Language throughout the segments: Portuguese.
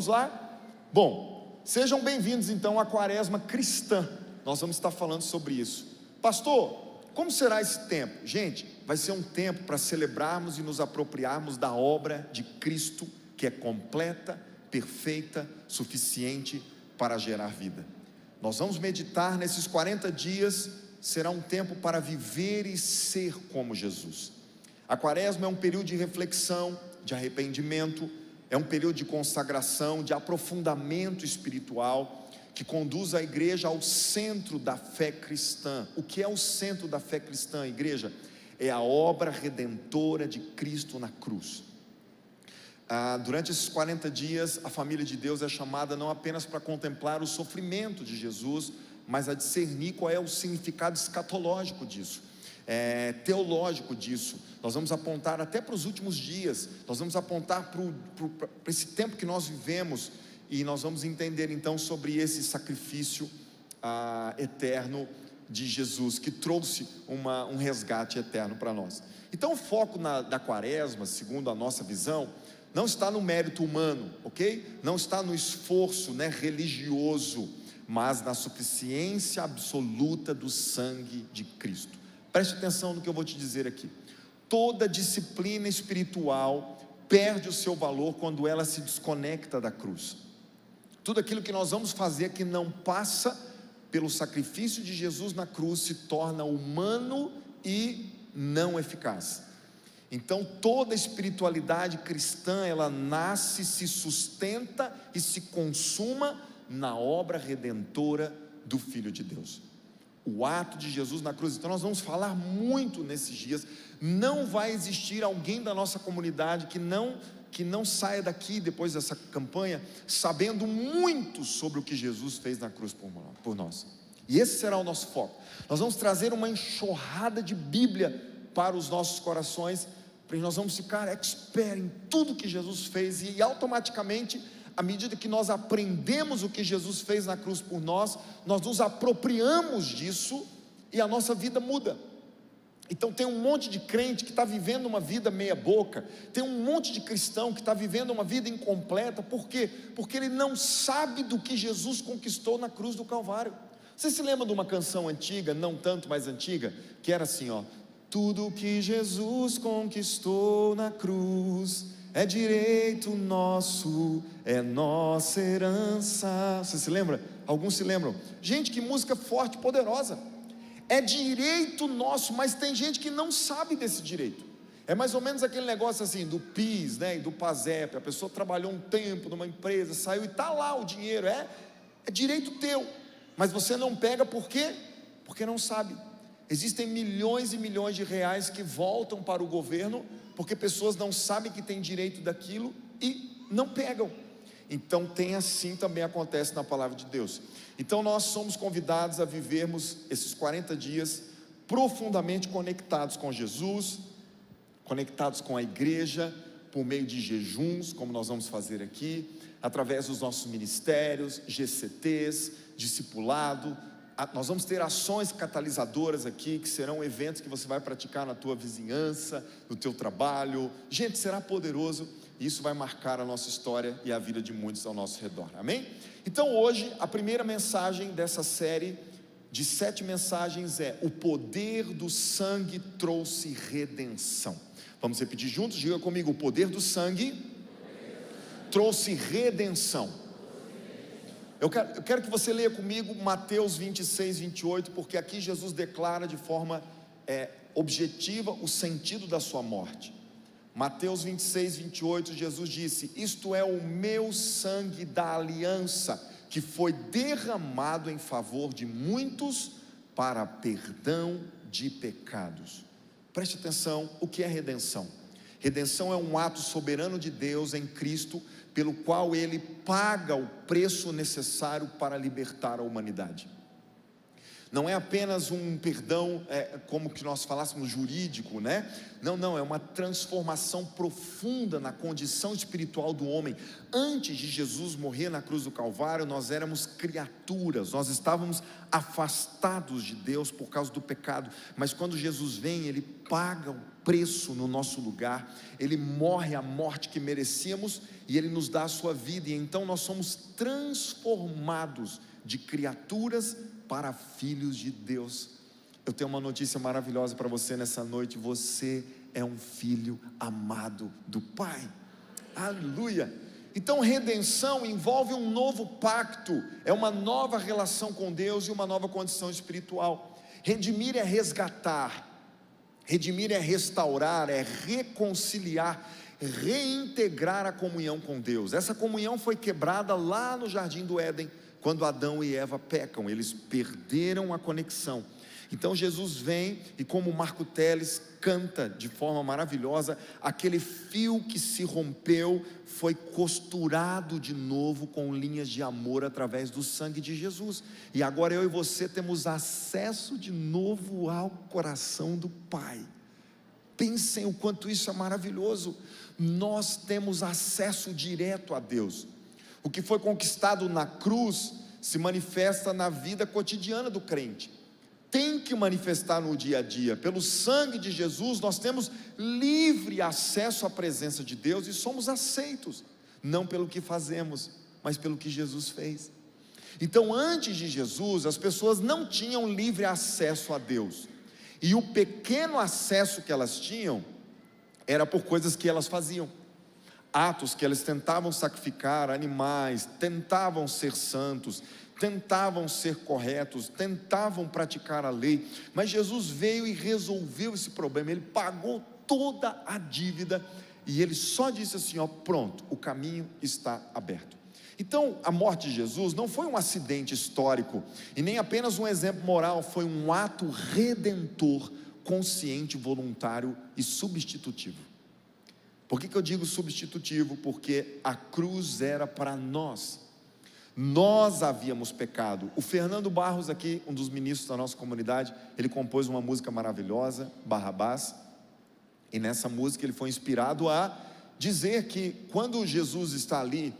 Vamos lá? Bom, sejam bem-vindos então à Quaresma Cristã. Nós vamos estar falando sobre isso. Pastor, como será esse tempo? Gente, vai ser um tempo para celebrarmos e nos apropriarmos da obra de Cristo, que é completa, perfeita, suficiente para gerar vida. Nós vamos meditar nesses 40 dias, será um tempo para viver e ser como Jesus. A Quaresma é um período de reflexão, de arrependimento, é um período de consagração, de aprofundamento espiritual, que conduz a igreja ao centro da fé cristã. O que é o centro da fé cristã, igreja? É a obra redentora de Cristo na cruz. Durante esses 40 dias, a família de Deus é chamada não apenas para contemplar o sofrimento de Jesus, mas a discernir qual é o significado escatológico disso, teológico disso. Nós vamos apontar até para os últimos dias, nós vamos apontar para esse tempo que nós vivemos, e nós vamos entender então sobre esse sacrifício eterno de Jesus, que trouxe um resgate eterno para nós. Então o foco da Quaresma, segundo a nossa visão, não está no mérito humano, ok? Não está no esforço, religioso, mas na suficiência absoluta do sangue de Cristo. Preste atenção no que eu vou te dizer aqui. Toda disciplina espiritual perde o seu valor quando ela se desconecta da cruz. Tudo aquilo que nós vamos fazer que não passa pelo sacrifício de Jesus na cruz se torna humano e não eficaz. Então toda a espiritualidade cristã, ela nasce, se sustenta e se consuma na obra redentora do Filho de Deus, o ato de Jesus na cruz. Então nós vamos falar muito nesses dias. Não vai existir alguém da nossa comunidade que não saia daqui depois dessa campanha sabendo muito sobre o que Jesus fez na cruz por nós. E esse será o nosso foco. Nós vamos trazer uma enxurrada de Bíblia para os nossos corações, porque nós vamos ficar expert em tudo que Jesus fez, e automaticamente, à medida que nós aprendemos o que Jesus fez na cruz por nós, nós nos apropriamos disso e a nossa vida muda. Então tem um monte de crente que está vivendo uma vida meia boca, tem um monte de cristão que está vivendo uma vida incompleta. Por quê? Porque ele não sabe do que Jesus conquistou na cruz do Calvário. Você se lembra de uma canção antiga, não tanto mais antiga, que era assim, ó: tudo que Jesus conquistou na cruz é direito nosso, é nossa herança. Você se lembra? Alguns se lembram? Gente, que música forte, poderosa. É direito nosso, mas tem gente que não sabe desse direito. É mais ou menos aquele negócio assim, do PIS, e do PASEP. A pessoa trabalhou um tempo numa empresa, saiu e está lá o dinheiro, é direito teu, mas você não pega. Por quê? Porque não sabe. Existem milhões e milhões de reais que voltam para o governo, porque pessoas não sabem que têm direito daquilo e não pegam. Então assim também acontece na palavra de Deus. Então nós somos convidados a vivermos esses 40 dias profundamente conectados com Jesus, conectados com a igreja, por meio de jejuns, como nós vamos fazer aqui, através dos nossos ministérios, GCTs, discipulado. Nós vamos ter ações catalisadoras aqui, que serão eventos que você vai praticar na tua vizinhança, no teu trabalho. Gente, será poderoso, e isso vai marcar a nossa história e a vida de muitos ao nosso redor, amém? Então hoje, a primeira mensagem dessa série de 7 mensagens é: o poder do sangue trouxe redenção. Vamos repetir juntos? Diga comigo: o poder do sangue trouxe redenção. Eu quero que você leia comigo Mateus 26, 28, porque aqui Jesus declara de forma objetiva o sentido da sua morte. Mateus 26, 28, Jesus disse: isto é o meu sangue da aliança, que foi derramado em favor de muitos para perdão de pecados. Preste atenção, o que é redenção? Redenção é um ato soberano de Deus em Cristo, pelo qual Ele paga o preço necessário para libertar a humanidade. Não é apenas um perdão, como que nós falássemos, jurídico, Não, é uma transformação profunda na condição espiritual do homem. Antes de Jesus morrer na cruz do Calvário, nós éramos criaturas, nós estávamos afastados de Deus por causa do pecado, mas quando Jesus vem, Ele paga o preço no nosso lugar, Ele morre a morte que merecíamos, e Ele nos dá a sua vida, e então nós somos transformados de criaturas para filhos de Deus. Eu tenho uma notícia maravilhosa para você nessa noite: você é um filho amado do Pai. Aleluia! Então redenção envolve um novo pacto, é uma nova relação com Deus e uma nova condição espiritual. Redimir é resgatar, redimir é restaurar, é reconciliar, reintegrar a comunhão com Deus. Essa comunhão foi quebrada lá no Jardim do Éden, quando Adão e Eva pecam, eles perderam a conexão. Então Jesus vem e, como Marco Teles canta de forma maravilhosa, aquele fio que se rompeu foi costurado de novo com linhas de amor através do sangue de Jesus, e agora eu e você temos acesso de novo ao coração do Pai. Pensem o quanto isso é maravilhoso. Nós temos acesso direto a Deus. O que foi conquistado na cruz se manifesta na vida cotidiana do crente, tem que manifestar no dia a dia. Pelo sangue de Jesus nós temos livre acesso à presença de Deus e somos aceitos, não pelo que fazemos, mas pelo que Jesus fez. Então, antes de Jesus, as pessoas não tinham livre acesso a Deus, e o pequeno acesso que elas tinham era por coisas que elas faziam, atos que elas tentavam sacrificar animais, tentavam ser santos, tentavam ser corretos, tentavam praticar a lei. Mas Jesus veio e resolveu esse problema. Ele pagou toda a dívida, e Ele só disse assim, ó, pronto, o caminho está aberto. Então a morte de Jesus não foi um acidente histórico, e nem apenas um exemplo moral, foi um ato redentor, consciente, voluntário e substitutivo. Por que eu digo substitutivo? Porque a cruz era para nós havíamos pecado. O Fernando Barros aqui, um dos ministros da nossa comunidade, ele compôs uma música maravilhosa, Barrabás, e nessa música ele foi inspirado a dizer que quando Jesus está ali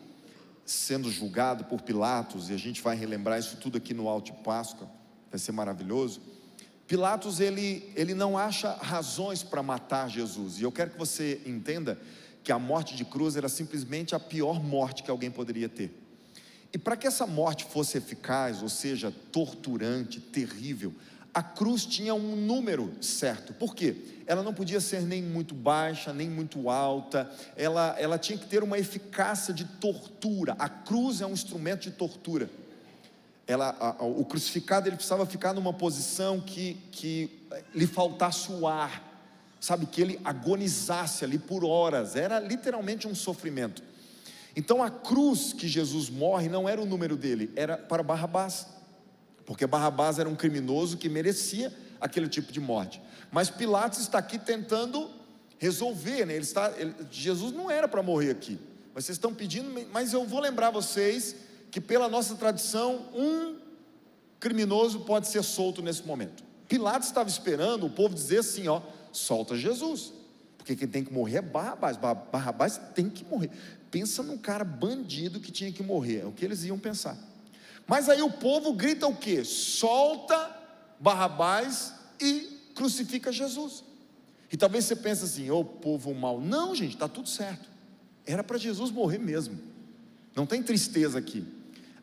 sendo julgado por Pilatos, e a gente vai relembrar isso tudo aqui no Alto de Páscoa, vai ser maravilhoso. Pilatos ele não acha razões para matar Jesus, e eu quero que você entenda que a morte de cruz era simplesmente a pior morte que alguém poderia ter. E para que essa morte fosse eficaz, ou seja, torturante, terrível, a cruz tinha um número certo. Por quê? Ela não podia ser nem muito baixa, nem muito alta, ela tinha que ter uma eficácia de tortura. A cruz é um instrumento de tortura. O crucificado ele precisava ficar numa posição que lhe faltasse o ar, sabe, que ele agonizasse ali por horas, era literalmente um sofrimento. Então a cruz que Jesus morre não era o número dele, era para Barrabás, porque Barrabás era um criminoso que merecia aquele tipo de morte. Mas Pilatos está aqui tentando resolver, né? Jesus não era para morrer aqui, mas vocês estão pedindo. Mas eu vou lembrar vocês que pela nossa tradição, um criminoso pode ser solto nesse momento. Pilatos estava esperando o povo dizer assim, ó, solta Jesus, porque quem tem que morrer é Barrabás. Barrabás tem que morrer. Pensa num cara bandido que tinha que morrer, é o que eles iam pensar. Mas aí o povo grita o quê? Solta Barrabás e crucifica Jesus. E talvez você pense assim, ô povo mau. Não, gente, está tudo certo, era para Jesus morrer mesmo, não tem tristeza aqui.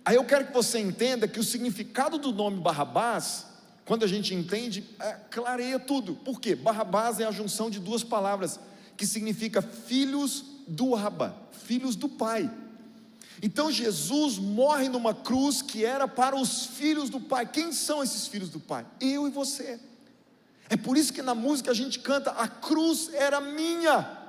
Aí eu quero que você entenda que o significado do nome Barrabás, quando a gente entende, clareia tudo. Por quê? Barrabás é a junção de duas palavras, que significa filhos do Abba, filhos do Pai. Então Jesus morre numa cruz que era para os filhos do Pai. Quem são esses filhos do Pai? Eu e você. É por isso que na música a gente canta, a cruz era minha,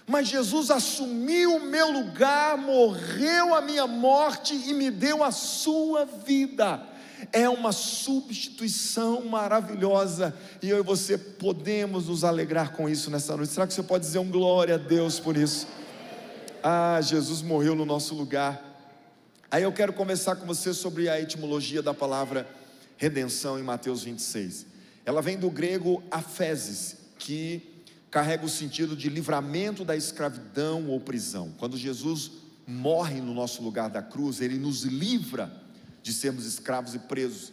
mas Jesus assumiu o meu lugar, morreu a minha morte e me deu a sua vida. É uma substituição maravilhosa, e eu e você podemos nos alegrar com isso nessa noite. Será que você pode dizer um glória a Deus por isso? Jesus morreu no nosso lugar. Aí eu quero conversar com você sobre a etimologia da palavra redenção em Mateus 26. Ela vem do grego aphesis, que carrega o sentido de livramento da escravidão ou prisão. Quando Jesus morre no nosso lugar da cruz, Ele nos livra de sermos escravos e presos.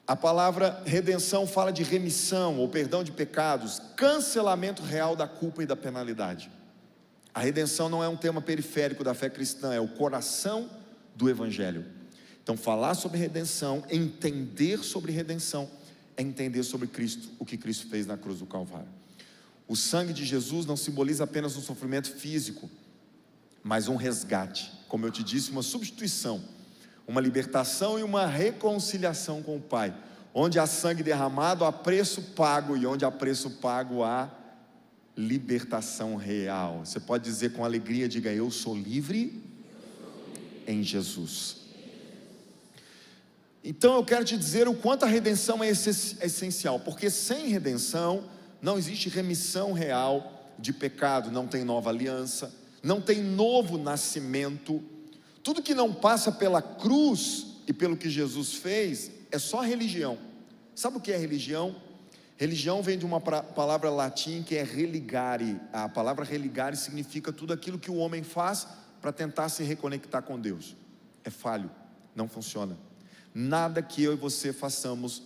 A palavra redenção fala de remissão ou perdão de pecados, cancelamento real da culpa e da penalidade. A redenção não é um tema periférico da fé cristã, é o coração do Evangelho. Então, falar sobre redenção, entender sobre redenção, é entender sobre Cristo, o que Cristo fez na cruz do Calvário. O sangue de Jesus não simboliza apenas um sofrimento físico, mas um resgate, como eu te disse, uma substituição, uma libertação e uma reconciliação com o Pai. Onde há sangue derramado, há preço pago, e onde há preço pago, há libertação real. Você pode dizer com alegria, diga: eu sou livre em Jesus. Então eu quero te dizer o quanto a redenção é essencial, porque sem redenção não existe remissão real de pecado, não tem nova aliança, não tem novo nascimento. Tudo que não passa pela cruz e pelo que Jesus fez é só religião. Sabe o que é religião? Religião vem de uma palavra latim que é religare. A palavra religare significa tudo aquilo que o homem faz para tentar se reconectar com Deus. É falho, não funciona. Nada que eu e você façamos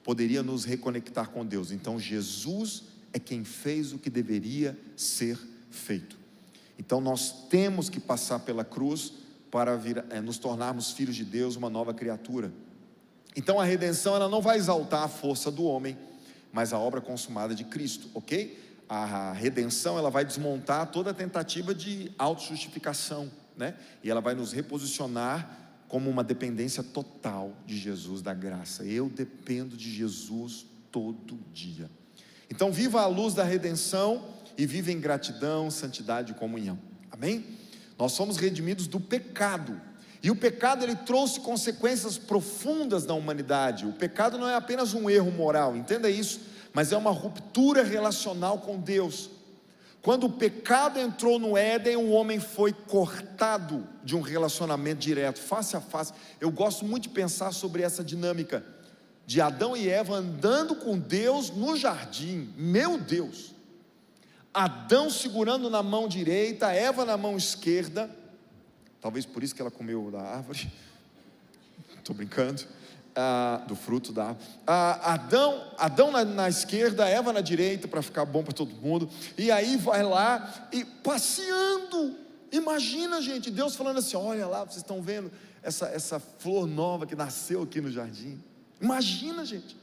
poderia nos reconectar com Deus. Então Jesus é quem fez o que deveria ser feito. Então nós temos que passar pela cruz para nos tornarmos filhos de Deus, uma nova criatura. Então a redenção, ela não vai exaltar a força do homem, mas a obra consumada de Cristo, ok? A redenção, ela vai desmontar toda a tentativa de autojustificação, né? E ela vai nos reposicionar como uma dependência total de Jesus, da graça. Eu dependo de Jesus todo dia. Então viva à luz da redenção e viva em gratidão, santidade e comunhão. Amém? Nós somos redimidos do pecado. E o pecado, ele trouxe consequências profundas na humanidade. O pecado não é apenas um erro moral, entenda isso, mas é uma ruptura relacional com Deus. Quando o pecado entrou no Éden, o homem foi cortado de um relacionamento direto, face a face. Eu gosto muito de pensar sobre essa dinâmica de Adão e Eva andando com Deus no jardim. Meu Deus! Adão segurando na mão direita, Eva na mão esquerda. Talvez por isso que ela comeu da árvore. Estou brincando. Do fruto da árvore. Adão na esquerda, Eva na direita, para ficar bom para todo mundo. E aí vai lá e passeando. Imagina, gente, Deus falando assim: olha lá, vocês estão vendo essa flor nova que nasceu aqui no jardim. Imagina, gente.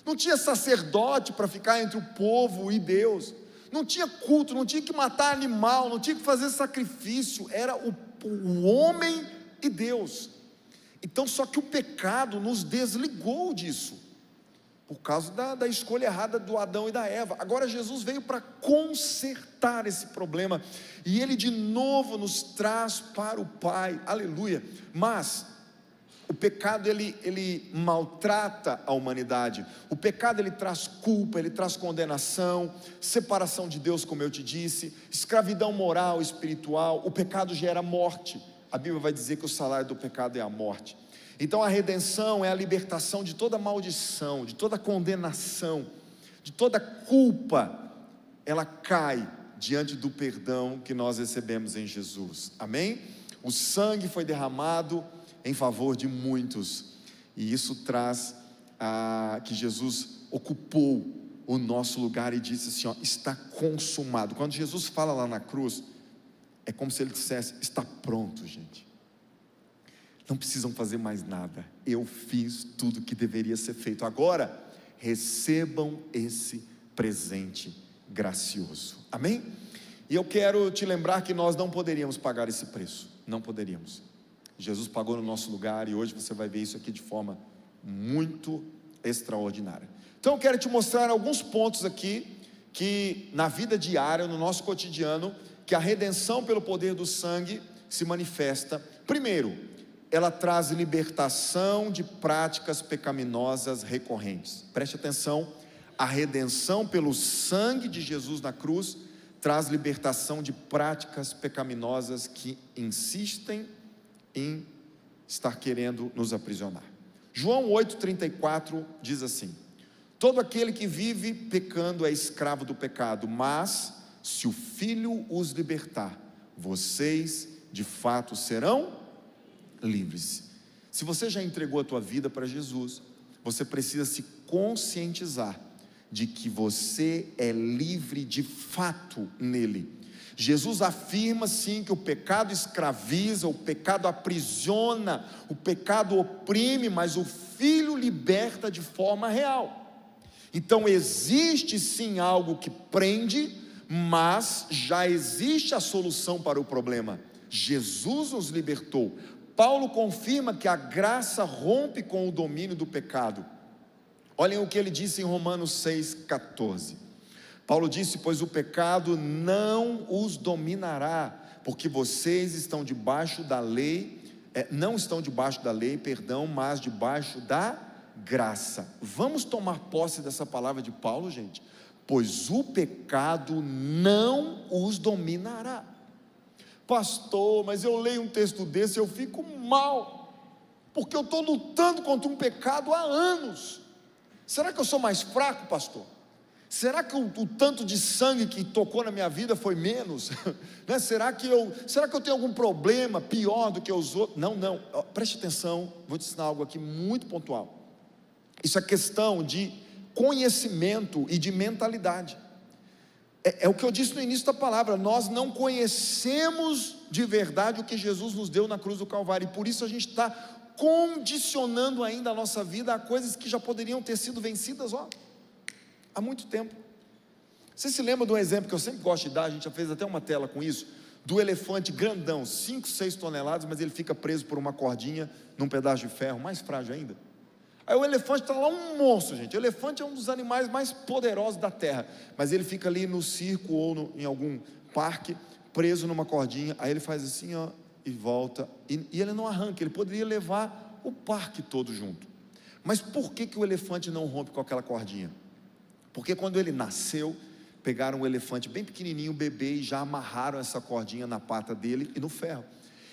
Não tinha sacerdote para ficar entre o povo e Deus. Não tinha culto, não tinha que matar animal, não tinha que fazer sacrifício. Era o homem e Deus. Então, só que o pecado nos desligou disso, por causa da escolha errada do Adão e da Eva. Agora Jesus veio para consertar esse problema, e Ele de novo nos traz para o Pai, aleluia. Mas o pecado, ele maltrata a humanidade. O pecado, ele traz culpa, ele traz condenação, separação de Deus, como eu te disse, escravidão moral, espiritual. O pecado gera morte. A Bíblia vai dizer que o salário do pecado é a morte. Então a redenção é a libertação de toda maldição, de toda condenação, de toda culpa. Ela cai diante do perdão que nós recebemos em Jesus. Amém? O sangue foi derramado em favor de muitos, e isso traz que Jesus ocupou o nosso lugar e disse assim: ó, está consumado. Quando Jesus fala lá na cruz, é como se Ele dissesse: está pronto, gente, não precisam fazer mais nada, eu fiz tudo que deveria ser feito. Agora recebam esse presente gracioso. Amém? E eu quero te lembrar que nós não poderíamos pagar esse preço, não poderíamos. Jesus pagou no nosso lugar, e hoje você vai ver isso aqui de forma muito extraordinária. Então eu quero te mostrar alguns pontos aqui, que na vida diária, no nosso cotidiano, que a redenção pelo poder do sangue se manifesta. Primeiro, ela traz libertação de práticas pecaminosas recorrentes. Preste atenção, a redenção pelo sangue de Jesus na cruz traz libertação de práticas pecaminosas que insistem em estar querendo nos aprisionar. João 8,34 diz assim: todo aquele que vive pecando é escravo do pecado, mas se o Filho os libertar, vocês de fato serão livres. Se você já entregou a tua vida para Jesus, você precisa se conscientizar de que você é livre de fato nele. Jesus afirma sim que o pecado escraviza, o pecado aprisiona, o pecado oprime, mas o Filho liberta de forma real. Então existe sim algo que prende, mas já existe a solução para o problema. Jesus nos libertou. Paulo confirma que a graça rompe com o domínio do pecado. Olhem o que ele disse em Romanos 6,14. Paulo disse: pois o pecado não os dominará, porque vocês estão debaixo da lei, não estão debaixo da lei, mas debaixo da graça. Vamos tomar posse dessa palavra de Paulo, gente? Pois o pecado não os dominará. Pastor, mas eu leio um texto desse e eu fico mal, porque eu estou lutando contra um pecado há anos. Será que eu sou mais fraco, pastor? Será que o tanto de sangue que tocou na minha vida foi menos? Né? Será que eu tenho algum problema pior do que os outros? Não, preste atenção, vou te ensinar algo aqui muito pontual. Isso é questão de conhecimento e de mentalidade. É o que eu disse no início da palavra: nós não conhecemos de verdade o que Jesus nos deu na cruz do Calvário, e por isso a gente está condicionando ainda a nossa vida a coisas que já poderiam ter sido vencidas há muito tempo. Você se lembra de um exemplo que eu sempre gosto de dar? A gente já fez até uma tela com isso, do elefante grandão, 5, 6 toneladas, mas ele fica preso por uma cordinha num pedaço de ferro, mais frágil ainda. Aí o elefante está lá, um monstro, gente. O elefante é um dos animais mais poderosos da terra, mas ele fica ali no circo ou em algum parque, preso numa cordinha. Aí ele faz assim, e volta, e ele não arranca. Ele poderia levar o parque todo junto. Mas por que o elefante não rompe com aquela cordinha? Porque quando ele nasceu, pegaram um elefante bem pequenininho, um bebê, e já amarraram essa cordinha na pata dele e no ferro.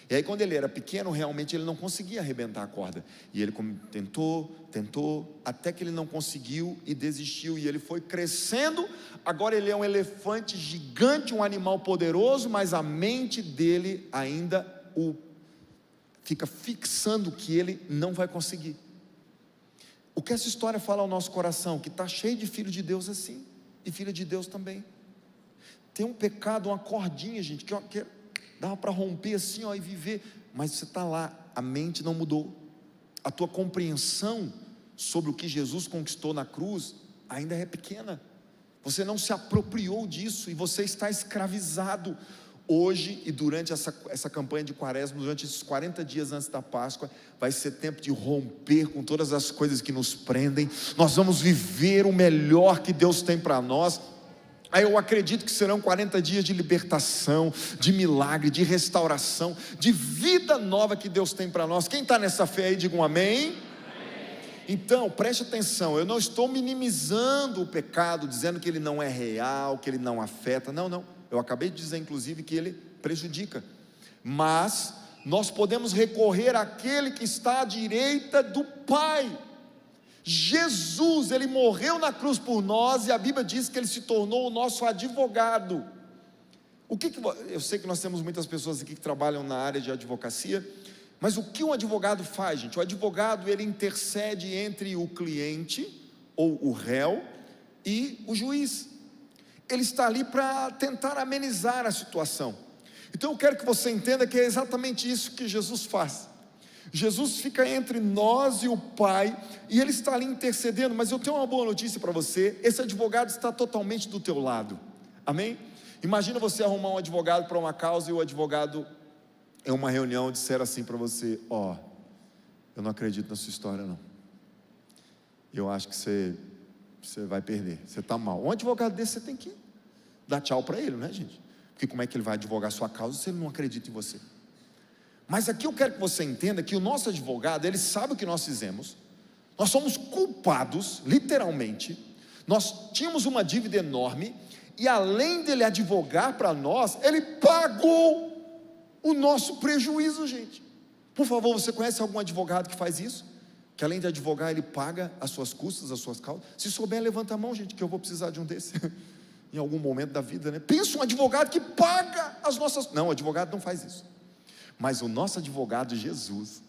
E aí quando ele era pequeno, realmente ele não conseguia arrebentar a corda, e ele tentou, até que ele não conseguiu e desistiu, e ele foi crescendo. Agora ele é um elefante gigante, um animal poderoso, mas a mente dele ainda fica fixando que ele não vai conseguir. O que essa história fala ao nosso coração? Que está cheio de filho de Deus assim, e filha de Deus também. Tem um pecado, uma cordinha, gente, que dava para romper assim, e viver, mas você está lá, a mente não mudou, a tua compreensão sobre o que Jesus conquistou na cruz ainda é pequena, você não se apropriou disso, e você está escravizado. Hoje e durante essa campanha de Quaresma, durante esses 40 dias antes da Páscoa, vai ser tempo de romper com todas as coisas que nos prendem. Nós vamos viver o melhor que Deus tem para nós. Aí eu acredito que serão 40 dias de libertação, de milagre, de restauração, de vida nova que Deus tem para nós. Quem está nessa fé aí, diga um amém. Então, preste atenção, eu não estou minimizando o pecado, dizendo que ele não é real, que ele não afeta, não. Eu acabei de dizer, inclusive, que ele prejudica. Mas nós podemos recorrer àquele que está à direita do Pai. Jesus, ele morreu na cruz por nós, e a Bíblia diz que ele se tornou o nosso advogado. Eu sei que nós temos muitas pessoas aqui que trabalham na área de advocacia, mas o que um advogado faz, gente? O advogado, ele intercede entre o cliente, ou o réu, e o juiz. Ele está ali para tentar amenizar a situação. Então eu quero que você entenda que é exatamente isso que Jesus faz. Jesus fica entre nós e o Pai, e ele está ali intercedendo. Mas eu tenho uma boa notícia para você: esse advogado está totalmente do teu lado, amém? Imagina você arrumar um advogado para uma causa, e o advogado, em uma reunião, disser assim para você: eu não acredito na sua história não, eu acho que você vai perder, você está mal. Um advogado desse, você tem que dar tchau para ele, né, gente? Porque como é que ele vai advogar a sua causa se ele não acredita em você? Mas aqui eu quero que você entenda que o nosso advogado, ele sabe o que nós fizemos. Nós somos culpados, literalmente. Nós tínhamos uma dívida enorme, e além dele advogar para nós, ele pagou o nosso prejuízo, gente. Por favor, você conhece algum advogado que faz isso? Que além de advogar, ele paga as suas custas, as suas causas? Se souber, levanta a mão, gente, que eu vou precisar de um desse em algum momento da vida, né? Pensa um advogado que paga as nossas... Não, o advogado não faz isso. Mas o nosso advogado Jesus,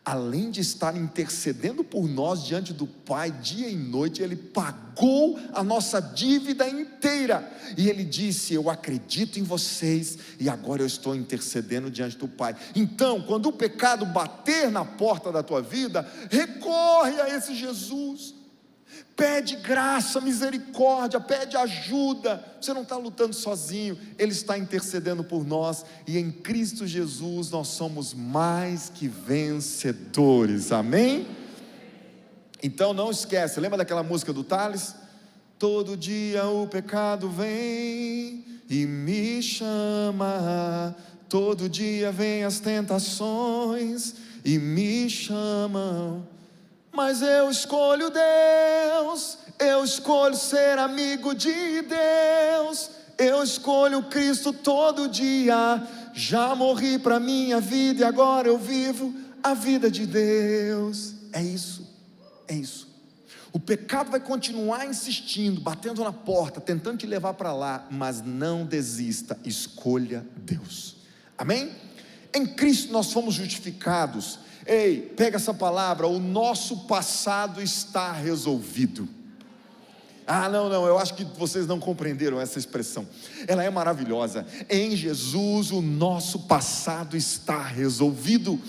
além de estar intercedendo por nós diante do Pai dia e noite, Ele pagou a nossa dívida inteira, e Ele disse: eu acredito em vocês, e agora eu estou intercedendo diante do Pai. Então, quando o pecado bater na porta da tua vida, recorre a esse Jesus, pede graça, misericórdia, pede ajuda. Você não está lutando sozinho, Ele está intercedendo por nós, e em Cristo Jesus nós somos mais que vencedores, amém? Então não esquece, lembra daquela música do Thales? Todo dia o pecado vem e me chama, todo dia vem as tentações e me chamam, mas eu escolho Deus, eu escolho ser amigo de Deus, eu escolho Cristo todo dia. Já morri para minha vida e agora eu vivo a vida de Deus. É isso, é isso. O pecado vai continuar insistindo, batendo na porta, tentando te levar para lá, mas não desista, escolha Deus, amém? Em Cristo nós fomos justificados. Ei, pega essa palavra, o nosso passado está resolvido. Não, eu acho que vocês não compreenderam essa expressão, ela é maravilhosa. Em Jesus o nosso passado está resolvido.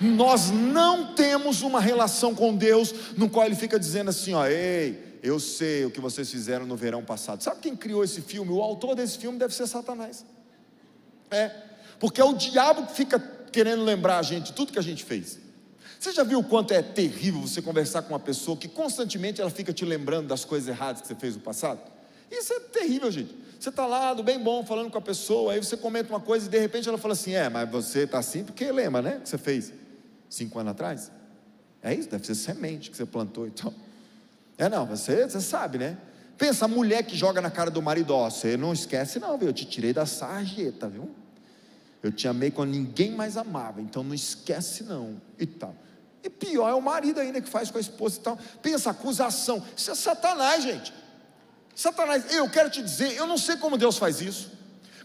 Nós não temos uma relação com Deus no qual Ele fica dizendo assim, ei, eu sei o que vocês fizeram no verão passado. Sabe quem criou esse filme? O autor desse filme deve ser Satanás. Porque é o diabo que fica querendo lembrar a gente de tudo que a gente fez. Você já viu o quanto é terrível você conversar com uma pessoa que constantemente ela fica te lembrando das coisas erradas que você fez no passado? Isso é terrível, gente. Você está lá, do bem bom, falando com a pessoa, aí você comenta uma coisa e de repente ela fala assim, mas você está assim porque lembra, né, que você fez 5 anos atrás? É isso, deve ser semente que você plantou, então. Você sabe, né? Pensa, a mulher que joga na cara do marido, você não esquece não, viu? Eu te tirei da sarjeta, viu? Eu te amei quando ninguém mais amava, então não esquece não, e tal. E pior é o marido ainda que faz com a esposa e tal. Pensa, acusação, isso é Satanás, gente. Satanás, eu quero te dizer, eu não sei como Deus faz isso,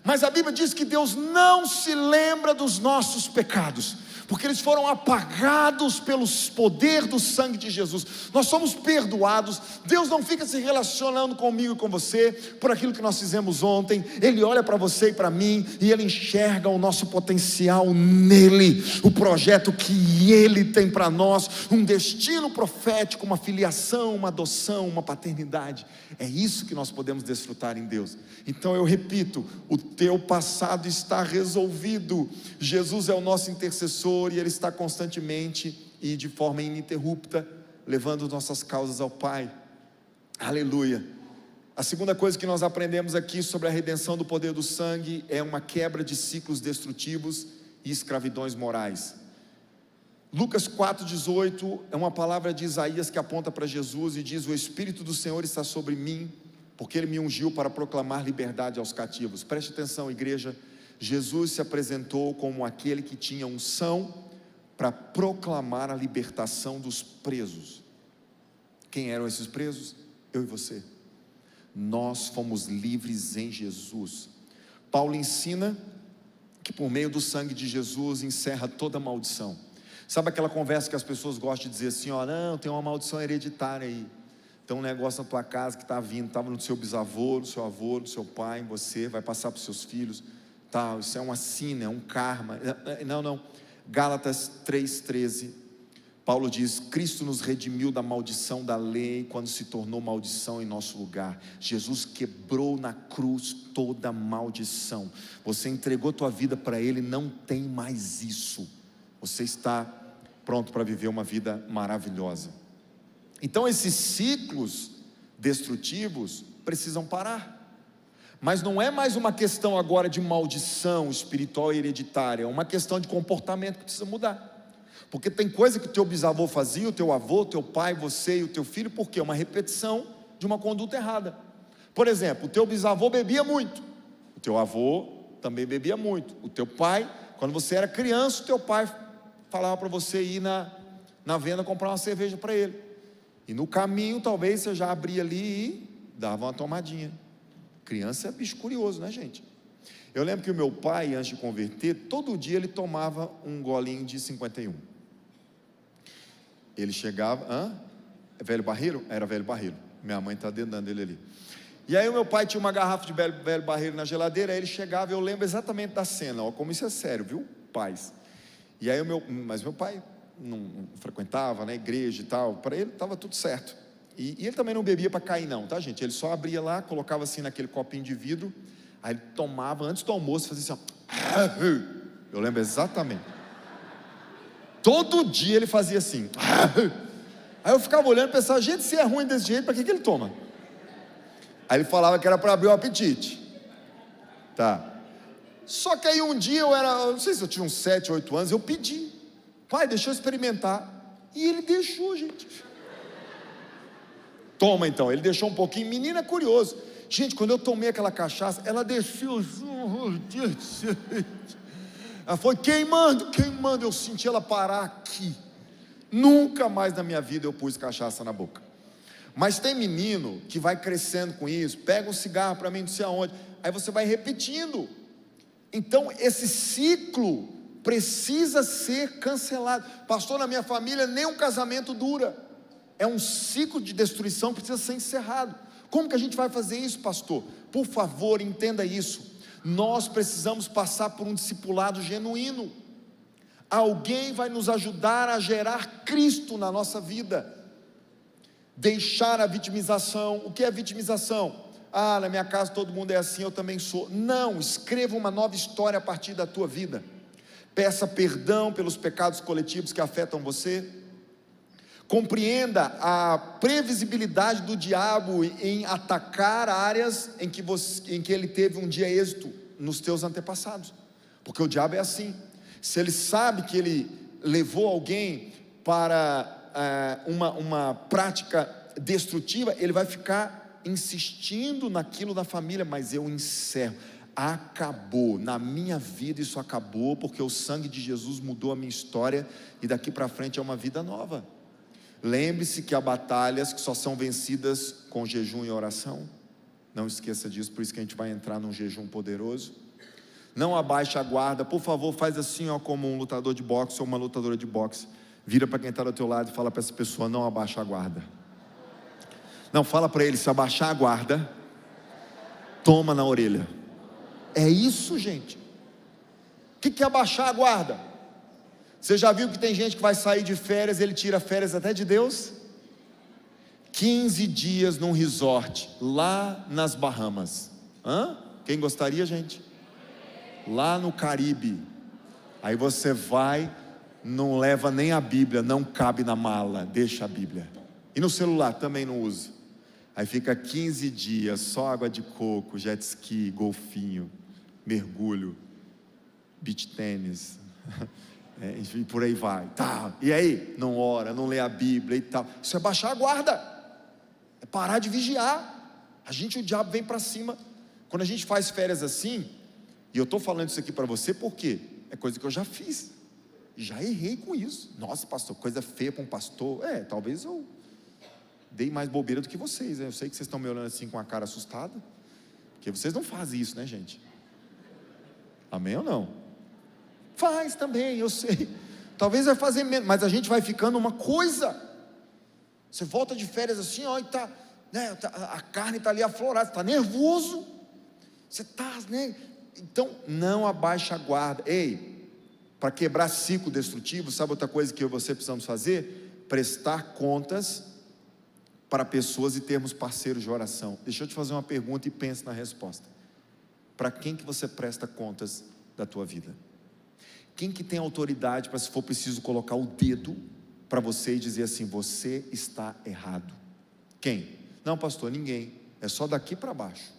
mas a Bíblia diz que Deus não se lembra dos nossos pecados, porque eles foram apagados pelo poder do sangue de Jesus. Nós somos perdoados. Deus não fica se relacionando comigo e com você por aquilo que nós fizemos ontem. Ele olha para você e para mim, e Ele enxerga o nosso potencial nele, o projeto que Ele tem para nós, um destino profético, uma filiação, uma adoção, uma paternidade. É isso que nós podemos desfrutar em Deus. Então eu repito, o teu passado está resolvido. Jesus é o nosso intercessor, e Ele está constantemente e de forma ininterrupta levando nossas causas ao Pai. Aleluia. A segunda coisa que nós aprendemos aqui sobre a redenção do poder do sangue é uma quebra de ciclos destrutivos e escravidões morais. Lucas 4,18 é uma palavra de Isaías que aponta para Jesus e diz: o Espírito do Senhor está sobre mim, porque Ele me ungiu para proclamar liberdade aos cativos. Preste atenção, igreja. Jesus se apresentou como aquele que tinha unção para proclamar a libertação dos presos. Quem eram esses presos? Eu e você. Nós fomos livres em Jesus. Paulo ensina que por meio do sangue de Jesus encerra toda maldição. Sabe aquela conversa que as pessoas gostam de dizer assim, não, tem uma maldição hereditária aí, tem um negócio na tua casa que está vindo, estava no seu bisavô, no seu avô, no seu pai, em você, vai passar para os seus filhos, tal, isso é uma sina, é um karma. Não, Gálatas 3,13, Paulo diz: Cristo nos redimiu da maldição da lei, quando se tornou maldição em nosso lugar. Jesus quebrou na cruz toda maldição. Você entregou tua vida para Ele, não tem mais isso. Você está pronto para viver uma vida maravilhosa. Então esses ciclos destrutivos precisam parar. Mas não é mais uma questão agora de maldição espiritual e hereditária, é uma questão de comportamento que precisa mudar. Porque tem coisa que o teu bisavô fazia, o teu avô, o teu pai, você e o teu filho, porque é uma repetição de uma conduta errada. Por exemplo, o teu bisavô bebia muito, o teu avô também bebia muito, o teu pai, quando você era criança, o teu pai falava para você ir na venda comprar uma cerveja para ele, e no caminho talvez você já abria ali e dava uma tomadinha. Criança é bicho curioso, né, gente? Eu lembro que o meu pai, antes de converter, todo dia ele tomava um golinho de 51. Ele chegava, é velho barreiro? Era velho barreiro, minha mãe está dedando ele ali. E aí o meu pai tinha uma garrafa de velho barreiro na geladeira, aí ele chegava, eu lembro exatamente da cena, ó, como isso é sério, viu, pais? E aí mas meu pai não frequentava, né, igreja e tal, para ele estava tudo certo, e ele também não bebia para cair não, tá gente, ele só abria lá, colocava assim naquele copinho de vidro, aí ele tomava, antes do almoço, fazia assim, ó, eu lembro exatamente, todo dia ele fazia assim, aí eu ficava olhando e pensava, gente, se é ruim desse jeito, para que ele toma? Aí ele falava que era para abrir o apetite, tá? Só que aí um dia eu não sei se eu tinha uns 7, 8 anos, eu pedi, pai, deixa eu experimentar, e ele deixou, gente. Toma então, ele deixou um pouquinho, menino é curioso, gente, quando eu tomei aquela cachaça, ela desceu, ela foi queimando, eu senti ela parar aqui, nunca mais na minha vida eu pus cachaça na boca. Mas tem menino que vai crescendo com isso, pega um cigarro para mim não sei aonde, aí você vai repetindo, então esse ciclo precisa ser cancelado. Pastor, na minha família nem um casamento dura, é um ciclo de destruição que precisa ser encerrado. Como que a gente vai fazer isso, pastor? Por favor, entenda isso, nós precisamos passar por um discipulado genuíno, alguém vai nos ajudar a gerar Cristo na nossa vida, deixar a vitimização. O que é vitimização? Na minha casa todo mundo é assim, eu também sou. Não, escreva uma nova história a partir da tua vida, peça perdão pelos pecados coletivos que afetam você, compreenda a previsibilidade do diabo em atacar áreas em que ele teve um dia êxito nos teus antepassados, porque o diabo é assim, se ele sabe que ele levou alguém para uma prática destrutiva, ele vai ficar insistindo naquilo da família, mas eu encerro, acabou, na minha vida isso acabou, porque o sangue de Jesus mudou a minha história, e daqui para frente é uma vida nova. Lembre-se que há batalhas que só são vencidas com jejum e oração, não esqueça disso, por isso que a gente vai entrar num jejum poderoso. Não abaixe a guarda, por favor, faz assim, ó, como um lutador de boxe ou uma lutadora de boxe, vira para quem está do teu lado e fala para essa pessoa, não abaixa a guarda. Não, fala para ele, se abaixar a guarda, toma na orelha. É isso, gente. O que é abaixar a guarda? Você já viu que tem gente que vai sair de férias, ele tira férias até de Deus? 15 dias num resort, lá nas Bahamas. Quem gostaria, gente? Lá no Caribe. Aí você vai, não leva nem a Bíblia, não cabe na mala, deixa a Bíblia. E no celular também não usa. Aí fica 15 dias, só água de coco, jet ski, golfinho, mergulho, beach tênis, enfim, por aí vai, tá. E aí, não ora, não lê a Bíblia e tal. Isso é baixar a guarda, é parar de vigiar. O diabo vem para cima. Quando a gente faz férias assim, e eu estou falando isso aqui para você, por quê? É coisa que eu já fiz, já errei com isso. Nossa, pastor, coisa feia para um pastor. Talvez eu dei mais bobeira do que vocês, né? Eu sei que vocês estão me olhando assim com a cara assustada, porque vocês não fazem isso, né, gente? Amém ou não? Faz também, eu sei. Talvez vai fazer menos, mas a gente vai ficando uma coisa. Você volta de férias assim, ó, e tá, né, a carne está ali aflorada, você está nervoso, você está, né? Então, não abaixa a guarda. Para quebrar ciclo destrutivo, sabe outra coisa que eu e você precisamos fazer? Prestar contas para pessoas e termos parceiros de oração. Deixa eu te fazer uma pergunta e pense na resposta. Para quem que você presta contas da tua vida? Quem que tem autoridade para, se for preciso, colocar o dedo para você e dizer assim, você está errado? Quem? Não, pastor, ninguém, é só daqui para baixo.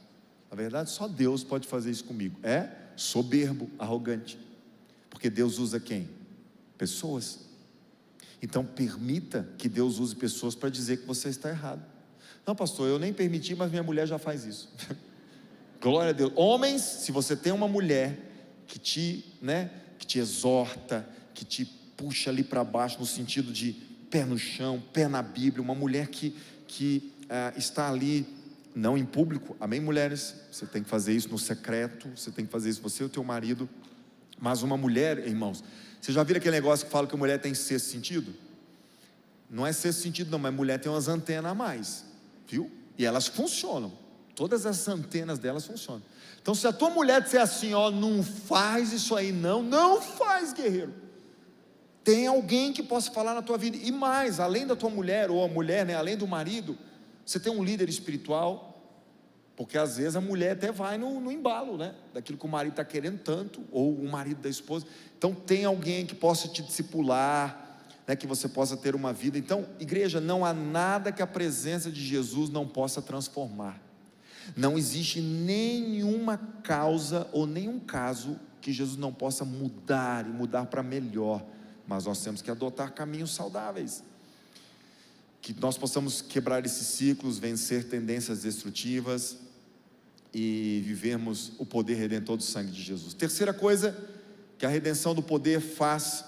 Na verdade, só Deus pode fazer isso comigo. É soberbo, arrogante, porque Deus usa quem? Pessoas. Então permita que Deus use pessoas para dizer que você está errado. Não, pastor, eu nem permiti, mas minha mulher já faz isso. Glória a Deus. Homens, se você tem uma mulher que te exorta, que te puxa ali para baixo, no sentido de pé no chão, pé na Bíblia, uma mulher que está ali, não em público, amém, mulheres? Você tem que fazer isso no secreto, você tem que fazer isso você e o teu marido. Mas uma mulher, irmãos, você já viram aquele negócio que fala que a mulher tem sexto sentido? Não é sexto sentido não, mas mulher tem umas antenas a mais, viu? E elas funcionam, todas as antenas delas funcionam. Então se a tua mulher disser assim, ó, não faz isso aí não faz, guerreiro. Tem alguém que possa falar na tua vida. E mais, além da tua mulher, ou a mulher, né, além do marido, você tem um líder espiritual. Porque às vezes a mulher até vai no embalo, né, daquilo que o marido está querendo tanto, ou o marido da esposa. Então tem alguém que possa te discipular, né, que você possa ter uma vida. Então, igreja, não há nada que a presença de Jesus não possa transformar. Não existe nenhuma causa ou nenhum caso que Jesus não possa mudar, e mudar para melhor. Mas nós temos que adotar caminhos saudáveis, que nós possamos quebrar esses ciclos, vencer tendências destrutivas e vivermos o poder redentor do sangue de Jesus. Terceira coisa que a redenção do poder faz,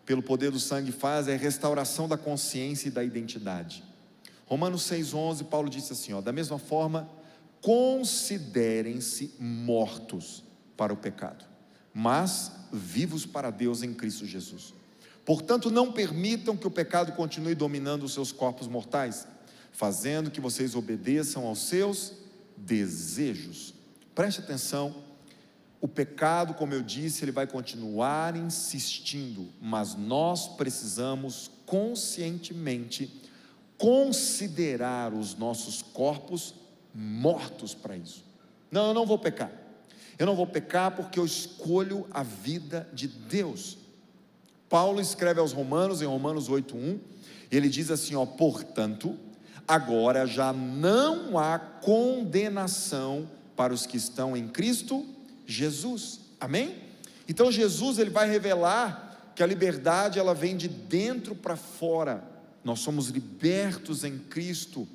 pelo poder do sangue faz, é a restauração da consciência e da identidade. Romanos 6,11, Paulo disse assim, ó, da mesma forma, considerem-se mortos para o pecado, mas vivos para Deus em Cristo Jesus. Portanto, não permitam que o pecado continue dominando os seus corpos mortais, fazendo que vocês obedeçam aos seus desejos. Preste atenção, o pecado, como eu disse, ele vai continuar insistindo, mas nós precisamos conscientemente considerar os nossos corpos mortos para isso. Não, eu não vou pecar. Eu não vou pecar porque eu escolho a vida de Deus. Paulo escreve aos Romanos, em Romanos 8,1, ele diz assim, ó, portanto, agora já não há condenação para os que estão em Cristo Jesus, amém? Então Jesus, ele vai revelar que a liberdade, ela vem de dentro para fora, nós somos libertos em Cristo,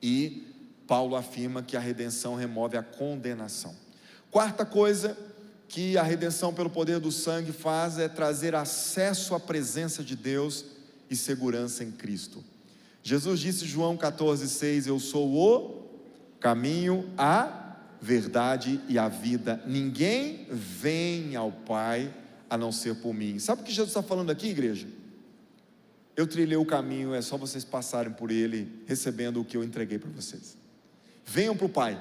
e Paulo afirma que a redenção remove a condenação. Quarta coisa que a redenção pelo poder do sangue faz é trazer acesso à presença de Deus e segurança em Cristo. Jesus disse em João 14,6, eu sou o caminho, a verdade e a vida, ninguém vem ao Pai a não ser por mim. Sabe o que Jesus está falando aqui, igreja? Eu trilhei o caminho, é só vocês passarem por ele, recebendo o que eu entreguei para vocês. Venham para o Pai.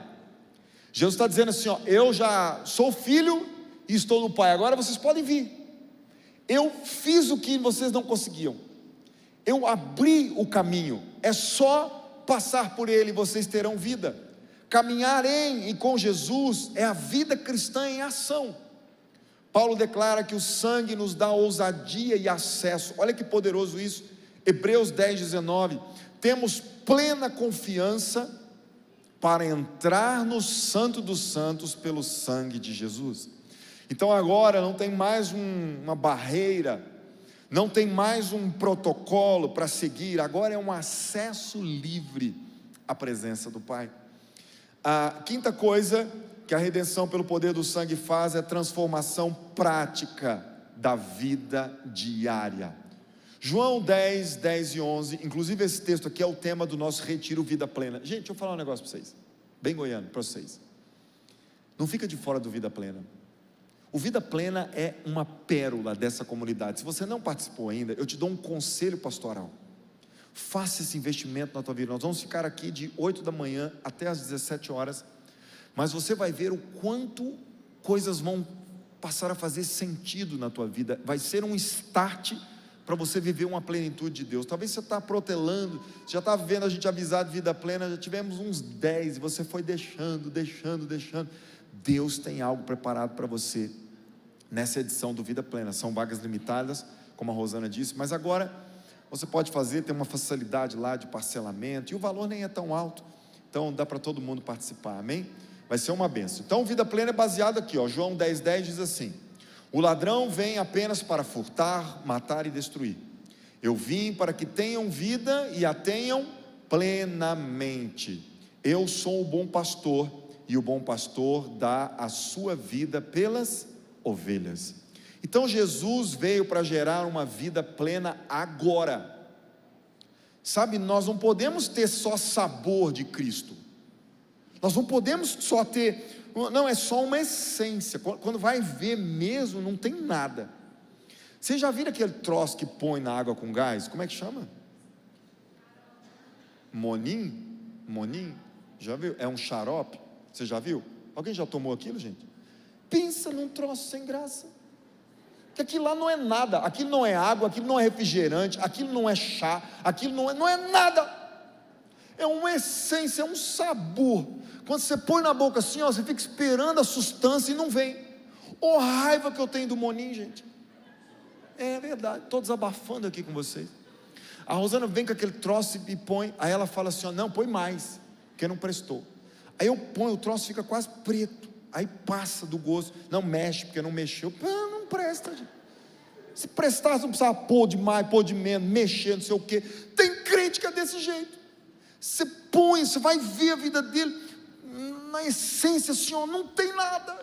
Jesus está dizendo assim, ó, eu já sou filho e estou no Pai, agora vocês podem vir. Eu fiz o que vocês não conseguiam, eu abri o caminho, é só passar por ele e vocês terão vida. Caminhar em e com Jesus é a vida cristã em ação. Paulo declara que o sangue nos dá ousadia e acesso, olha que poderoso isso, Hebreus 10,19, temos plena confiança para entrar no Santo dos Santos pelo sangue de Jesus. Então agora não tem mais uma barreira, não tem mais um protocolo para seguir, agora é um acesso livre à presença do Pai. A quinta coisa que a redenção pelo poder do sangue faz é a transformação prática da vida diária. João 10, 10 e 11, inclusive esse texto aqui é o tema do nosso retiro Vida Plena. Gente, deixa eu falar um negócio para vocês, bem goiano para vocês, não fica de fora do Vida Plena. O Vida Plena é uma pérola dessa comunidade. Se você não participou ainda, eu te dou um conselho pastoral. Faça esse investimento na tua vida. Nós vamos ficar aqui de 8 da manhã até as 17 horas, mas você vai ver o quanto coisas vão passar a fazer sentido na tua vida. Vai ser um start para você viver uma plenitude de Deus. Talvez você está protelando, você já está vendo a gente avisar de Vida Plena, já tivemos uns 10 e você foi deixando. Deus tem algo preparado para você nessa edição do Vida Plena. São vagas limitadas, como a Rosana disse, mas agora você pode fazer, tem uma facilidade lá de parcelamento, e o valor nem é tão alto, então dá para todo mundo participar, amém? Vai ser uma bênção. Então Vida Plena é baseado aqui, ó, João 10, 10 diz assim, o ladrão vem apenas para furtar, matar e destruir, eu vim para que tenham vida e a tenham plenamente, eu sou o bom pastor, e o bom pastor dá a sua vida pelas ovelhas. Então Jesus veio para gerar uma vida plena agora. Sabe, nós não podemos ter só sabor de Cristo, nós não podemos só ter, não, é só uma essência, quando vai ver mesmo, não tem nada. Você já viram aquele troço que põe na água com gás? Como é que chama? Monin, já viu? É um xarope, você já viu? Alguém já tomou aquilo, gente? Pensa num troço sem graça, que aquilo lá não é nada, aquilo não é água, aquilo não é refrigerante, aquilo não é chá, aquilo não é nada, é uma essência, é um sabor. Quando você põe na boca assim, ó, você fica esperando a sustância e não vem. Ô raiva que eu tenho do Monin, gente. É verdade, estou desabafando aqui com vocês. A Rosana vem com aquele troço e põe, aí ela fala assim, ó, não, põe mais, porque não prestou. Aí eu ponho, o troço fica quase preto, aí passa do gosto, não mexe, porque não mexeu, não presta, gente. Se prestasse não precisava pôr de mais, pôr de menos, mexer, não sei o que. Tem crente que é desse jeito, você põe, você vai ver a vida dele, na essência assim, ó, não tem nada,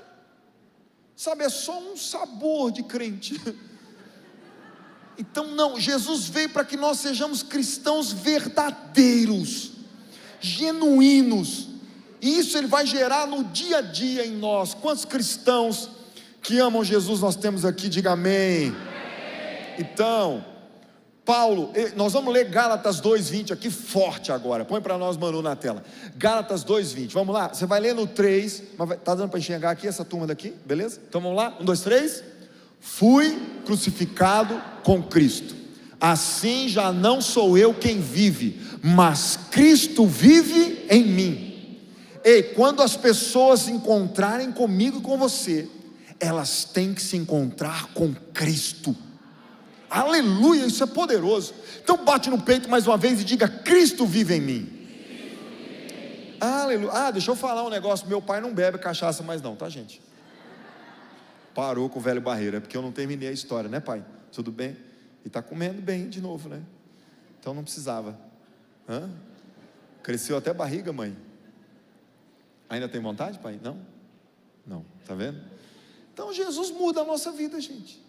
sabe, é só um sabor de crente. Então não, Jesus veio para que nós sejamos cristãos verdadeiros, genuínos, e isso Ele vai gerar no dia a dia em nós. Quantos cristãos que amam Jesus nós temos aqui? Diga amém. Então, Paulo, nós vamos ler Gálatas 2:20 aqui forte agora, põe para nós, Manu, na tela, Gálatas 2:20, vamos lá, você vai ler no 3, mas está dando para enxergar aqui, essa turma daqui, beleza? Então vamos lá, 1, 2, 3, fui crucificado com Cristo, assim já não sou eu quem vive, mas Cristo vive em mim. Ei, quando as pessoas se encontrarem comigo e com você, elas têm que se encontrar com Cristo. Aleluia, isso é poderoso. Então bate no peito mais uma vez e diga: Cristo vive em mim. Aleluia. Deixa eu falar um negócio, meu pai não bebe cachaça mais não, tá, gente? Parou com o velho Barreiro, é porque eu não terminei a história, né, pai? Tudo bem? E está comendo bem de novo, né? Então não precisava. Cresceu até barriga, mãe. Ainda tem vontade, pai? Não? Não, tá vendo? Então Jesus muda a nossa vida, gente.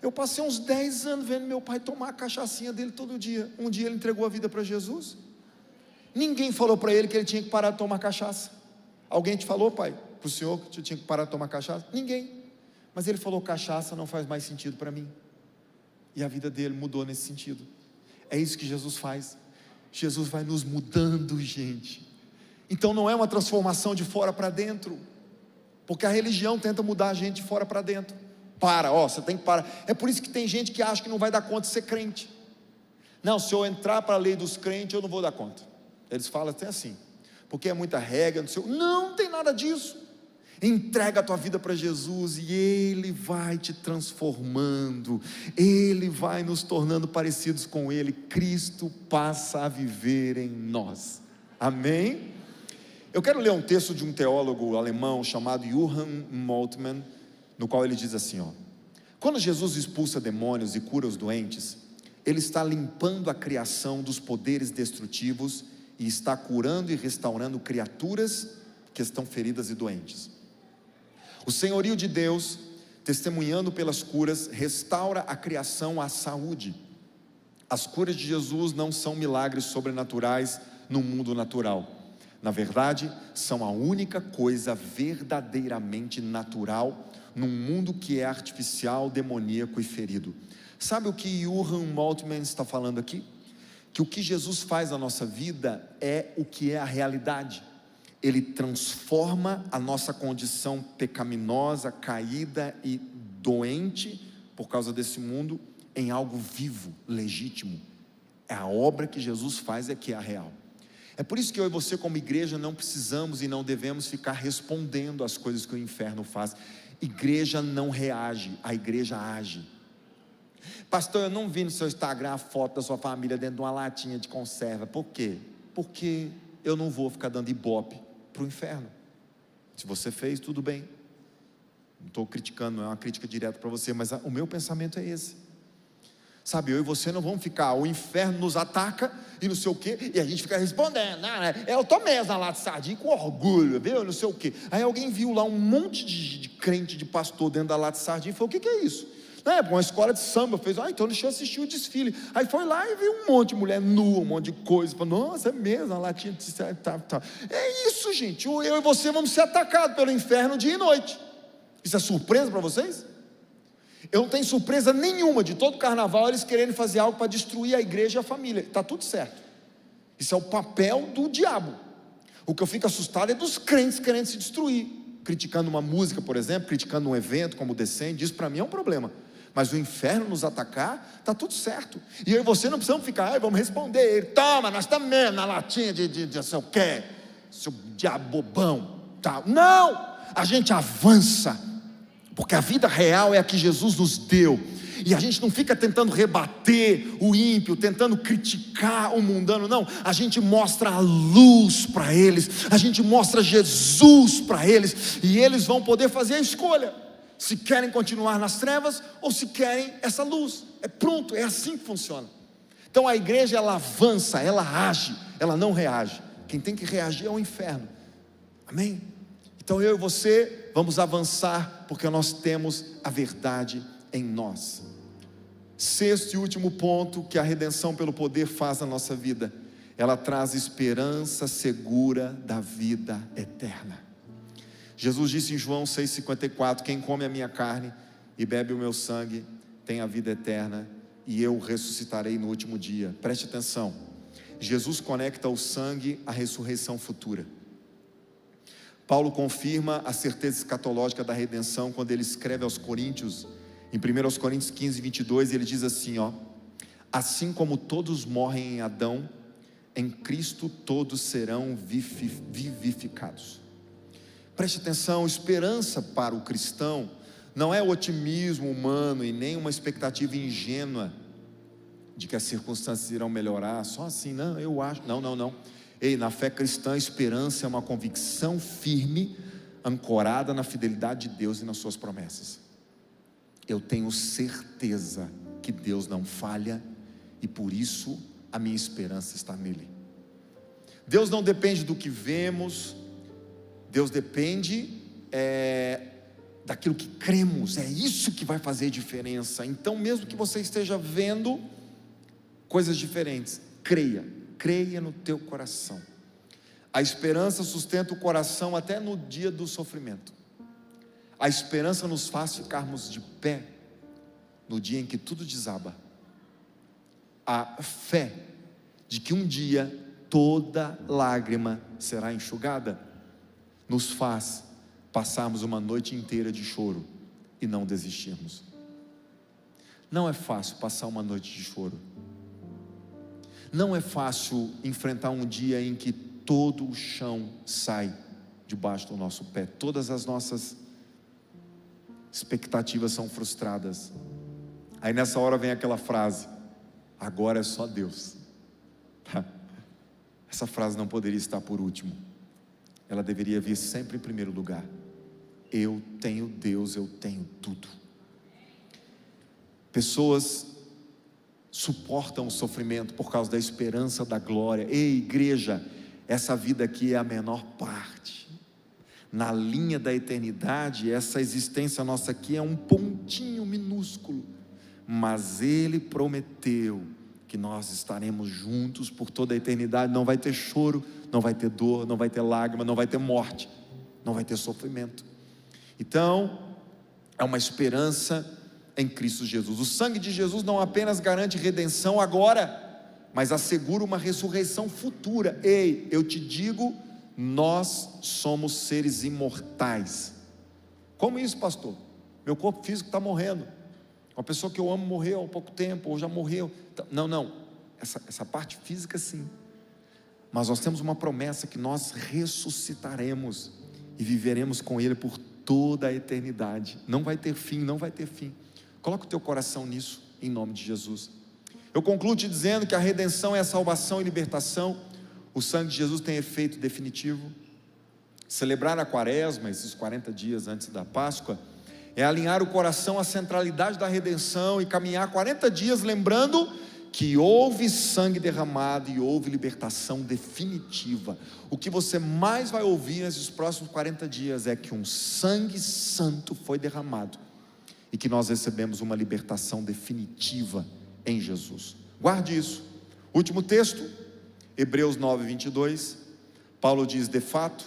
Eu passei uns 10 anos vendo meu pai tomar a cachaçinha dele todo dia. Um dia ele entregou a vida para Jesus. Ninguém falou para ele que ele tinha que parar de tomar cachaça. Alguém te falou, pai, para o senhor que eu tinha que parar de tomar cachaça? Ninguém. Mas ele falou: cachaça não faz mais sentido para mim. E a vida dele mudou nesse sentido. É isso que Jesus faz. Jesus vai nos mudando, gente. Então não é uma transformação de fora para dentro, porque a religião tenta mudar a gente de fora para dentro. Você tem que parar. É por isso que tem gente que acha que não vai dar conta de ser crente. Não, se eu entrar para a lei dos crentes, eu não vou dar conta. Eles falam até assim, porque é muita regra, não tem nada disso. Entrega a tua vida para Jesus e Ele vai te transformando, Ele vai nos tornando parecidos com Ele. Cristo passa a viver em nós, amém? Eu quero ler um texto de um teólogo alemão chamado Johann Moltmann, no qual ele diz assim, quando Jesus expulsa demônios e cura os doentes, Ele está limpando a criação dos poderes destrutivos e está curando e restaurando criaturas que estão feridas e doentes. O senhorio de Deus, testemunhando pelas curas, restaura a criação à saúde. As curas de Jesus não são milagres sobrenaturais no mundo natural. Na verdade, são a única coisa verdadeiramente natural num mundo que é artificial, demoníaco e ferido. Sabe o que Johann Moltmann está falando aqui? Que o que Jesus faz na nossa vida é o que é a realidade. Ele transforma a nossa condição pecaminosa, caída e doente por causa desse mundo em algo vivo, legítimo. É a obra que Jesus faz que é a real. É por isso que eu e você como igreja não precisamos e não devemos ficar respondendo às coisas que o inferno faz. Igreja não reage, a igreja age. Pastor, eu não vi no seu Instagram a foto da sua família dentro de uma latinha de conserva. Por quê? Porque eu não vou ficar dando ibope para o inferno. Se você fez, tudo bem. Não estou criticando, não é uma crítica direta para você, mas o meu pensamento é esse. Sabe, eu e você não vamos ficar, o inferno nos ataca e não sei o que, e a gente fica respondendo, eu tô mesmo na lata de sardinha com orgulho, viu, não sei o que. Aí alguém viu lá um monte de crente, de pastor dentro da lata de sardinha e falou: o que é isso? Uma escola de samba, fez, então deixa eu assistir o desfile. Aí foi lá e viu um monte de mulher nua, um monte de coisa, falou: nossa, é mesmo, a latinha de tá. É isso, gente, eu e você vamos ser atacados pelo inferno dia e noite. Isso é surpresa para vocês? Eu não tenho surpresa nenhuma de todo carnaval eles querendo fazer algo para destruir a igreja e a família. Está tudo certo. Isso é o papel do diabo. O que eu fico assustado é dos crentes querendo se destruir, criticando uma música, por exemplo, criticando um evento como o Descende. Isso para mim é um problema. Mas o inferno nos atacar, está tudo certo. E eu e você não precisamos ficar, vamos responder ele. Toma, nós estamos mesmo na latinha de seu quê, seu diabobão, tal. Não, a gente avança, porque a vida real é a que Jesus nos deu. E a gente não fica tentando rebater o ímpio, tentando criticar o mundano, não. A gente mostra a luz para eles, a gente mostra Jesus para eles, e eles vão poder fazer a escolha, se querem continuar nas trevas, ou se querem essa luz. É pronto, é assim que funciona. Então a igreja, ela avança, ela age, ela não reage. Quem tem que reagir é o inferno, amém? Então eu e você, vamos avançar, porque nós temos a verdade em nós. Sexto e último ponto que a redenção pelo poder faz na nossa vida: ela traz esperança segura da vida eterna. Jesus disse em João 6,54: quem come a minha carne e bebe o meu sangue tem a vida eterna, e eu ressuscitarei no último dia. Preste atenção, Jesus conecta o sangue à ressurreição futura. Paulo confirma a certeza escatológica da redenção quando ele escreve aos Coríntios, em 1 Coríntios 15, 22, ele diz assim, assim como todos morrem em Adão, em Cristo todos serão vivificados. Preste atenção, esperança para o cristão não é otimismo humano e nem uma expectativa ingênua de que as circunstâncias irão melhorar, só assim, não, eu acho, não. Ei, na fé cristã, esperança é uma convicção firme, ancorada na fidelidade de Deus e nas suas promessas. Eu tenho certeza que Deus não falha, e por isso a minha esperança está nele. Deus não depende do que vemos, Deus depende daquilo que cremos. É isso que vai fazer diferença. Então mesmo que você esteja vendo coisas diferentes, creia no teu coração. A esperança sustenta o coração até no dia do sofrimento. A esperança nos faz ficarmos de pé no dia em que tudo desaba. A fé de que um dia toda lágrima será enxugada nos faz passarmos uma noite inteira de choro e não desistirmos. Não é fácil passar uma noite de choro. Não é fácil enfrentar um dia em que todo o chão sai debaixo do nosso pé. Todas as nossas expectativas são frustradas. Aí nessa hora vem aquela frase: agora é só Deus. Essa frase não poderia estar por último. Ela deveria vir sempre em primeiro lugar. Eu tenho Deus, eu tenho tudo. Pessoas suportam o sofrimento por causa da esperança da glória. Ei, igreja, essa vida aqui é a menor parte. Na linha da eternidade, essa existência nossa aqui é um pontinho minúsculo, mas Ele prometeu que nós estaremos juntos por toda a eternidade. Não vai ter choro, não vai ter dor, não vai ter lágrima, não vai ter morte, não vai ter sofrimento. Então, é uma esperança em Cristo Jesus. O sangue de Jesus não apenas garante redenção agora, mas assegura uma ressurreição futura. Ei, eu te digo, nós somos seres imortais. Como isso, pastor? Meu corpo físico está morrendo. Uma pessoa que eu amo morreu há pouco tempo, ou já morreu. Não, essa parte física sim. Mas nós temos uma promessa que nós ressuscitaremos e viveremos com Ele por toda a eternidade. Não vai ter fim, não vai ter fim. Coloca o teu coração nisso, em nome de Jesus. Eu concluo te dizendo que a redenção é a salvação e libertação. O sangue de Jesus tem efeito definitivo. Celebrar a quaresma, esses 40 dias antes da Páscoa, é alinhar o coração à centralidade da redenção e caminhar 40 dias lembrando que houve sangue derramado e houve libertação definitiva. O que você mais vai ouvir nesses próximos 40 dias é que um sangue santo foi derramado e que nós recebemos uma libertação definitiva em Jesus. Guarde isso. Último texto, Hebreus 9, 22. Paulo diz: de fato,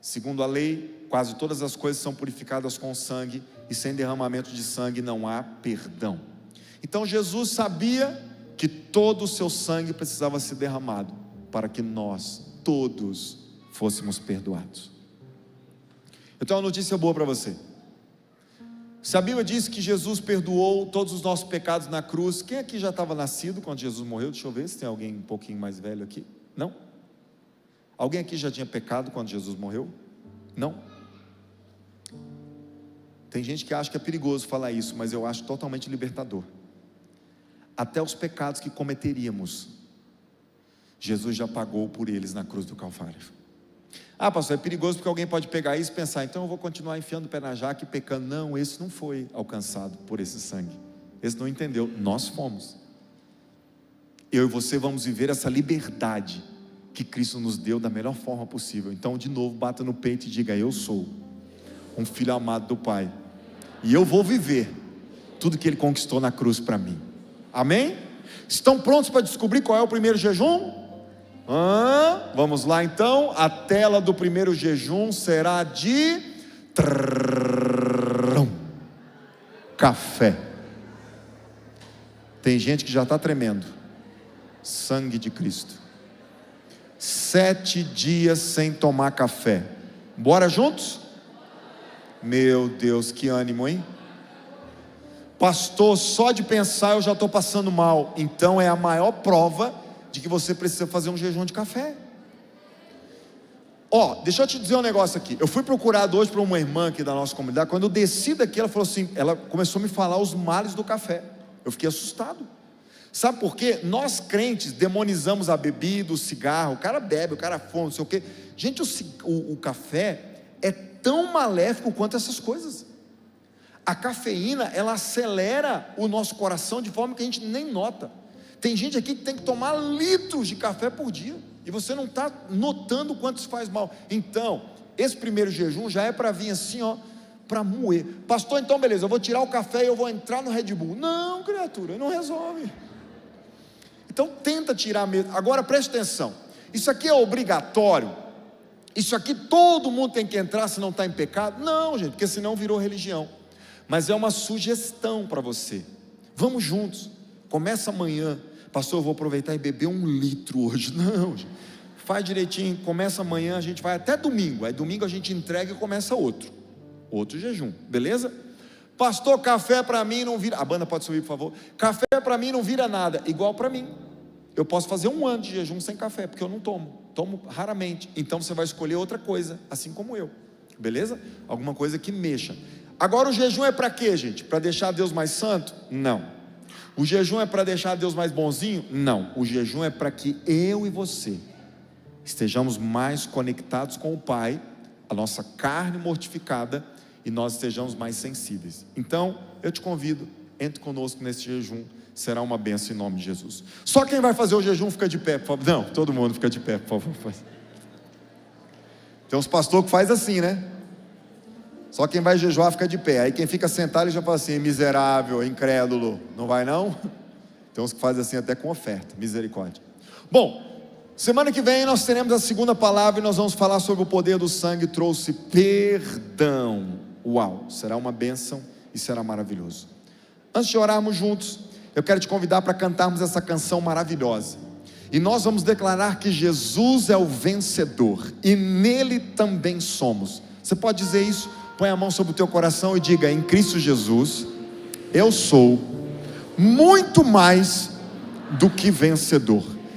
segundo a lei, quase todas as coisas são purificadas com sangue, e sem derramamento de sangue não há perdão. Então Jesus sabia que todo o seu sangue precisava ser derramado para que nós todos fôssemos perdoados. Eu tenho uma notícia boa para você. Se a Bíblia diz que Jesus perdoou todos os nossos pecados na cruz, quem aqui já estava nascido quando Jesus morreu? Deixa eu ver se tem alguém um pouquinho mais velho aqui. Não? Alguém aqui já tinha pecado quando Jesus morreu? Não? Tem gente que acha que é perigoso falar isso, mas eu acho totalmente libertador. Até os pecados que cometeríamos, Jesus já pagou por eles na cruz do Calvário. Ah, pastor, é perigoso porque alguém pode pegar isso e pensar, então eu vou continuar enfiando o pé na jaca e pecando. Não, esse não foi alcançado por esse sangue. Esse não entendeu, nós fomos. Eu e você vamos viver essa liberdade que Cristo nos deu da melhor forma possível. Então, de novo, bata no peito e diga: eu sou um filho amado do Pai, e eu vou viver tudo que Ele conquistou na cruz para mim. Amém? Estão prontos para descobrir qual é o primeiro jejum? Vamos lá então. A tela do primeiro jejum será de café. Tem gente que já está tremendo. Sangue de Cristo. 7 dias sem tomar café. Bora juntos? Meu Deus, que ânimo, hein? Pastor, só de pensar eu já estou passando mal. Então é a maior prova de que você precisa fazer um jejum de café. Deixa eu te dizer um negócio aqui. Eu fui procurado hoje por uma irmã aqui da nossa comunidade. Quando eu desci daqui, ela falou assim, ela começou a me falar os males do café. Eu fiquei assustado. Sabe por quê? Nós crentes demonizamos a bebida, o cigarro. O cara bebe, o cara fuma, não sei o quê. Gente, o café é tão maléfico quanto essas coisas. A cafeína, ela acelera o nosso coração de forma que a gente nem nota. Tem gente aqui que tem que tomar litros de café por dia, e você não está notando o quanto isso faz mal. Então, esse primeiro jejum já é para vir assim, para moer. Pastor, então beleza, eu vou tirar o café e eu vou entrar no Red Bull. Não, criatura, não resolve. Então tenta tirar mesmo. Agora preste atenção, isso aqui é obrigatório? Isso aqui todo mundo tem que entrar se não está em pecado? Não, gente, porque senão virou religião. Mas é uma sugestão para você. Vamos juntos. Começa amanhã. Pastor, eu vou aproveitar e beber 1 litro hoje. Não, gente, faz direitinho. Começa amanhã, a gente vai até domingo. Aí domingo a gente entrega e começa outro jejum, beleza? Pastor, café para mim não vira. A banda pode subir, por favor. Café para mim não vira nada. Igual para mim. Eu posso fazer 1 ano de jejum sem café, porque eu não tomo raramente. Então você vai escolher outra coisa, assim como eu, beleza? Alguma coisa que mexa. Agora o jejum é para quê, gente? Para deixar Deus mais santo? Não. O jejum é para deixar Deus mais bonzinho? Não. O jejum é para que eu e você estejamos mais conectados com o Pai, a nossa carne mortificada, e nós estejamos mais sensíveis. Então eu te convido, entre conosco nesse jejum. Será uma bênção em nome de Jesus. Só quem vai fazer o jejum fica de pé, por favor. Não, todo mundo fica de pé, por favor. Tem uns pastores que faz assim, né? Só quem vai jejuar fica de pé. Aí quem fica sentado, ele já fala assim: miserável, incrédulo. Não vai não? Tem uns que fazem assim até com oferta. Misericórdia. Bom, semana que vem nós teremos a segunda palavra, e nós vamos falar sobre o poder do sangue. Trouxe perdão. Uau, será uma bênção e será maravilhoso. Antes de orarmos juntos, eu quero te convidar para cantarmos essa canção maravilhosa. E nós vamos declarar que Jesus é o vencedor, e nele também somos. Você pode dizer isso? Põe a mão sobre o teu coração e diga: em Cristo Jesus, eu sou muito mais do que vencedor.